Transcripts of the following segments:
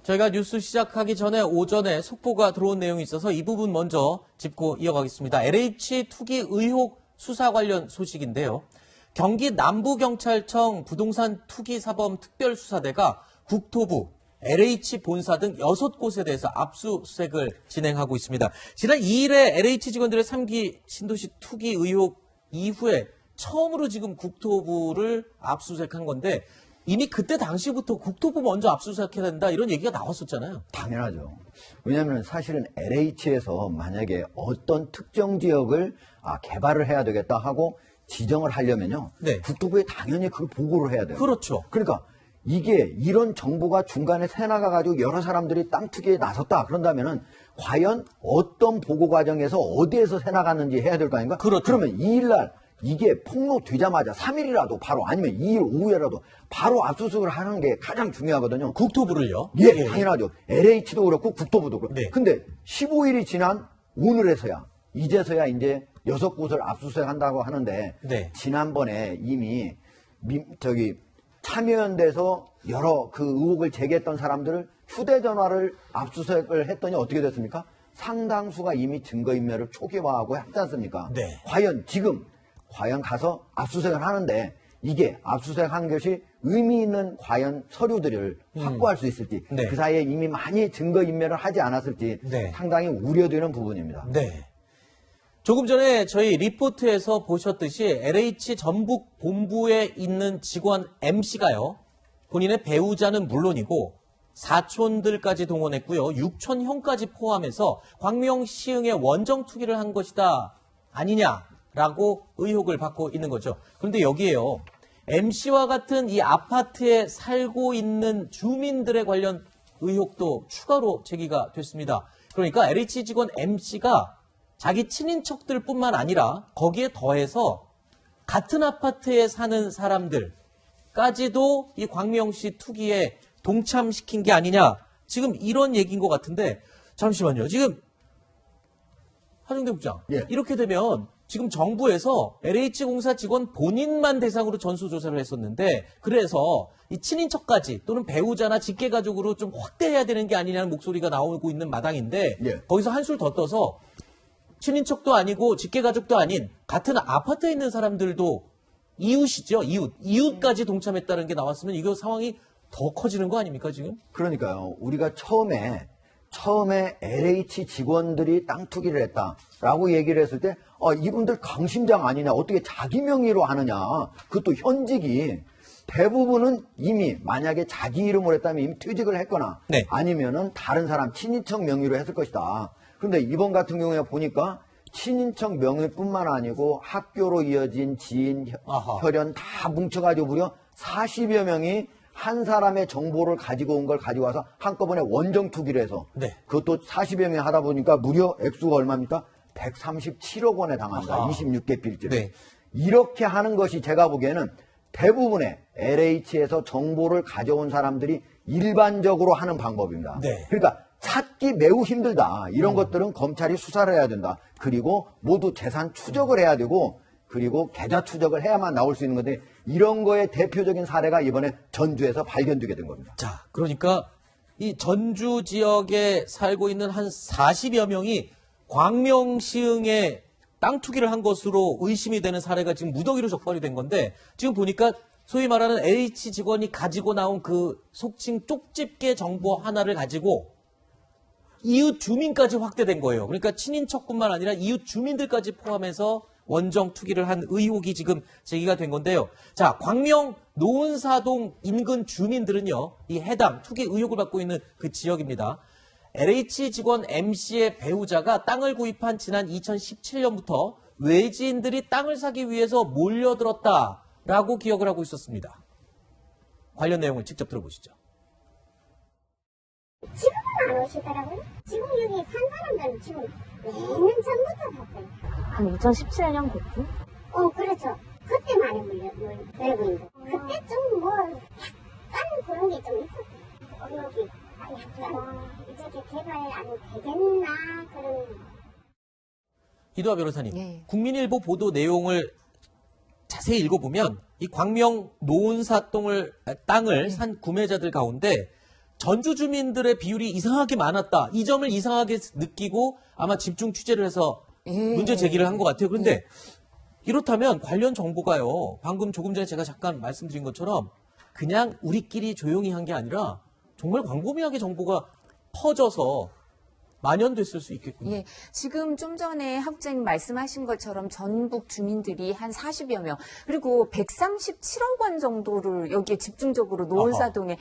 저희가 뉴스 시작하기 전에 오전에 속보가 들어온 내용이 있어서 이 부분 먼저 짚고 이어가겠습니다. LH 투기 의혹 수사 관련 소식인데요. 경기 남부경찰청 부동산 투기 사범 특별수사대가 국토부, LH 본사 등 6곳에 대해서 압수수색을 진행하고 있습니다. 지난 2일에 LH 직원들의 3기 신도시 투기 의혹 이후에 처음으로 지금 국토부를 압수수색한 건데 이미 그때 당시부터 국토부 먼저 압수수색해야 된다 이런 얘기가 나왔었잖아요. 당연하죠. 왜냐하면 사실은 LH에서 만약에 어떤 특정 지역을 개발을 해야 되겠다 하고 지정을 하려면요. 네. 국토부에 당연히 그걸 보고를 해야 돼요. 그렇죠. 그러니까 이게 이런 정보가 중간에 새나가가지고 여러 사람들이 땅 투기에 나섰다. 그런다면은 과연 어떤 보고 과정에서 어디에서 새나갔는지 해야 될 거 아닌가? 그렇죠. 그러면 2일날 이게 폭로되자마자 3일이라도 바로 아니면 2일 오후에라도 바로 압수수색을 하는 게 가장 중요하거든요. 국토부를요? 예, 당연하죠. LH도 그렇고 국토부도 그렇고. 네. 근데 15일이 지난 오늘에서야 이제서야 이제 6곳을 압수수색한다고 하는데 네. 지난번에 이미 참여연대에서 여러 그 의혹을 제기했던 사람들을 휴대전화를 압수수색을 했더니 어떻게 됐습니까? 상당수가 이미 증거인멸을 초기화하고 했지 않습니까? 네. 과연 가서 압수수색을 하는데 이게 압수수색한 것이 의미 있는 과연 서류들을 확보할 수 있을지 네. 그 사이에 이미 많이 증거인멸을 하지 않았을지 네. 상당히 우려되는 부분입니다. 네. 조금 전에 저희 리포트에서 보셨듯이 LH 전북 본부에 있는 직원 M씨가요. 본인의 배우자는 물론이고 사촌들까지 동원했고요. 육촌형까지 포함해서 광명시흥에 원정 투기를 한 것이다 아니냐라고 의혹을 받고 있는 거죠. 그런데 여기에요. M씨와 같은 이 아파트에 살고 있는 주민들에 관련 의혹도 추가로 제기가 됐습니다. 그러니까 LH 직원 M씨가 자기 친인척들뿐만 아니라 거기에 더해서 같은 아파트에 사는 사람들까지도 이 광명시 투기에 동참시킨 게 아니냐. 지금 이런 얘기인 것 같은데 잠시만요. 지금 하정대 국장. 예. 이렇게 되면 지금 정부에서 LH공사 직원 본인만 대상으로 전수조사를 했었는데 그래서 이 친인척까지 또는 배우자나 직계가족으로 좀 확대해야 되는 게 아니냐는 목소리가 나오고 있는 마당인데 예. 거기서 한술 더 떠서 친인척도 아니고 직계가족도 아닌 같은 아파트에 있는 사람들도 이웃이죠. 이웃까지 동참했다는 게 나왔으면 이거 상황이 더 커지는 거 아닙니까 지금? 그러니까요. 우리가 처음에 LH 직원들이 땅 투기를 했다라고 얘기를 했을 때 이분들 강심장 아니냐. 어떻게 자기 명의로 하느냐. 그것도 현직이 대부분은 이미 만약에 자기 이름으로 했다면 이미 퇴직을 했거나 네. 아니면은 다른 사람 친인척 명의로 했을 것이다. 그런데 이번 같은 경우에 보니까 친인척 명의뿐만 아니고 학교로 이어진 지인, 혈연 다 뭉쳐가지고 무려 40여 명이 한 사람의 정보를 가지고 온 걸 가지고 와서 한꺼번에 원정 투기를 해서 네. 그것도 40여 명이 하다 보니까 무려 액수가 얼마입니까? 137억 원에 당한다. 26개 필지를. 네. 이렇게 하는 것이 제가 보기에는 대부분의 LH에서 정보를 가져온 사람들이 일반적으로 하는 방법입니다. 네. 그러니까 찾기 매우 힘들다. 이런 것들은 검찰이 수사를 해야 된다. 그리고 모두 재산 추적을 해야 되고 그리고 계좌 추적을 해야만 나올 수 있는 건데 이런 거의 대표적인 사례가 이번에 전주에서 발견되게 된 겁니다. 자, 그러니까 이 전주 지역에 살고 있는 한 40여 명이 광명시흥에 땅 투기를 한 것으로 의심이 되는 사례가 지금 무더기로 적발이 된 건데 지금 보니까 소위 말하는 LH 직원이 가지고 나온 그 속칭 쪽집게 정보 하나를 가지고 이웃 주민까지 확대된 거예요. 그러니까 친인척뿐만 아니라 이웃 주민들까지 포함해서 원정 투기를 한 의혹이 지금 제기가 된 건데요. 자, 광명 노은사동 인근 주민들은요. 이 해당 투기 의혹을 받고 있는 그 지역입니다. LH 직원 M씨의 배우자가 땅을 구입한 지난 2017년부터 외지인들이 땅을 사기 위해서 몰려들었다라고 기억을 하고 있었습니다. 관련 내용을 직접 들어보시죠. 지금은 안 오시더라고요. 지금 여기 산 사람들은 지금 몇 년 전부터 샀어요. 한 2017년 그쯤? 그렇죠. 그때 많이 외국인들. 그때 좀 뭐 약간 그런 게 좀 있었어요. 여기 약간 이렇게 개발 안 되겠나 그런. 이도하 변호사님, 예. 국민일보 보도 내용을 자세히 읽어보면 이 광명 노은사 땅을 산 구매자들 가운데 전주 주민들의 비율이 이상하게 많았다. 이 점을 이상하게 느끼고 아마 집중 취재를 해서 문제 제기를 한 것 같아요. 그런데 이렇다면 관련 정보가요. 방금 조금 전에 제가 잠깐 말씀드린 것처럼 그냥 우리끼리 조용히 한 게 아니라 정말 광범위하게 정보가 퍼져서 만연됐을 수 있겠군요. 예, 지금 좀 전에 학부장님 말씀하신 것처럼 전북 주민들이 한 40여 명, 그리고 137억 원 정도를 여기에 집중적으로 노을사동에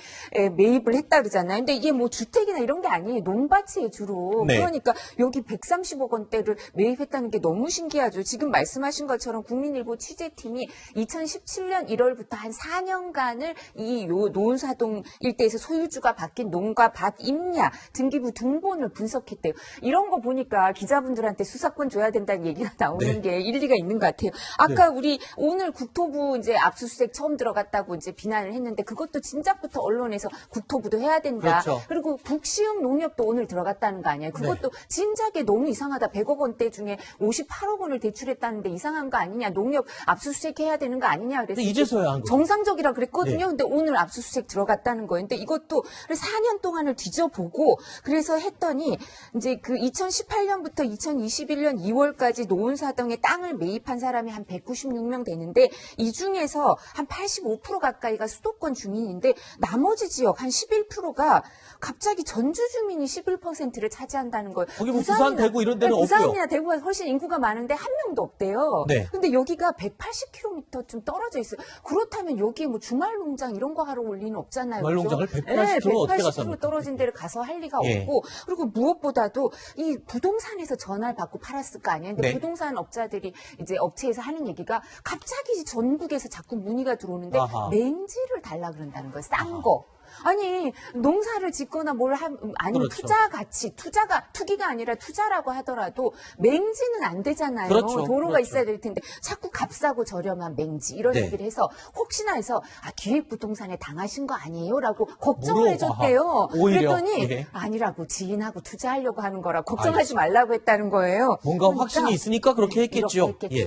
매입을 했다 그러잖아요. 근데 이게 뭐 주택이나 이런 게 아니에요. 농밭이에요, 주로. 네. 그러니까 여기 130억 원대를 매입했다는 게 너무 신기하죠. 지금 말씀하신 것처럼 국민일보 취재팀이 2017년 1월부터 한 4년간을 이 노을사동 일대에서 소유주가 바뀐 농가 밭 임야 등기부 등본을 분석했대요. 이런 거 보니까 기자분들한테 수사권 줘야 된다는 얘기가 나오는 게 일리가 있는 것 같아요. 아까 우리 오늘 국토부 이제 압수수색 처음 들어갔다고 이제 비난을 했는데 그것도 진작부터 언론에서 국토부도 해야 된다. 그렇죠. 그리고 북시흥 농협도 오늘 들어갔다는 거 아니에요. 그것도 진작에 너무 이상하다. 100억 원대 중에 58억 원을 대출했다는데 이상한 거 아니냐. 농협 압수수색 해야 되는 거 아니냐. 그래서 근데 이제서야 한 거예요. 정상적이라 그랬거든요. 네. 근데 오늘 압수수색 들어갔다는 거예요. 근데 이것도 4년 동안을 뒤져보고 그래서 했더니 이제 그 2018년부터 2021년 2월까지 노은사동에 땅을 매입한 사람이 한 196명 되는데 이 중에서 한 85% 가까이가 수도권 주민인데 나머지 지역 한 11%가 갑자기 전주 주민이 11%를 차지한다는 거예요. 거기 뭐 부산, 대구 이런 데는 없고요. 부산이나 대구가 훨씬 인구가 많은데 한 명도 없대요. 네. 근데 여기가 180km 좀 떨어져 있어요. 그렇다면 여기에 뭐 주말 농장 이런 거 하러 올 리는 없잖아요. 주말 그죠? 농장을 180km 어떻게 가서 180km 합니까? 떨어진 데를 가서 할 리가 예. 없고 그리고 무엇보다도 이 부동산에서 전화를 받고 팔았을 거 아니에요. 근데 네. 부동산 업자들이 이제 업체에서 하는 얘기가 갑자기 전국에서 자꾸 문의가 들어오는데 아하. 맹지를 달라 그런다는 거예요. 싼 거. 아니 농사를 짓거나 뭘 아니면 그렇죠. 투자 가치 투기가 아니라 투자라고 하더라도 맹지는 안 되잖아요. 그렇죠. 도로가 그렇죠. 있어야 될 텐데 자꾸 값싸고 저렴한 맹지 이런 네. 얘기를 해서 혹시나 해서 기획부동산에 당하신 거 아니에요라고 걱정을 물어- 해줬대요. 아하. 오히려. 그랬더니 예. 아니라고 지인하고 투자하려고 하는 거라 걱정하지 말라고 했다는 거예요. 뭔가 그러니까 확신이 있으니까 그렇게 했겠죠. 이렇게 했겠죠. 예.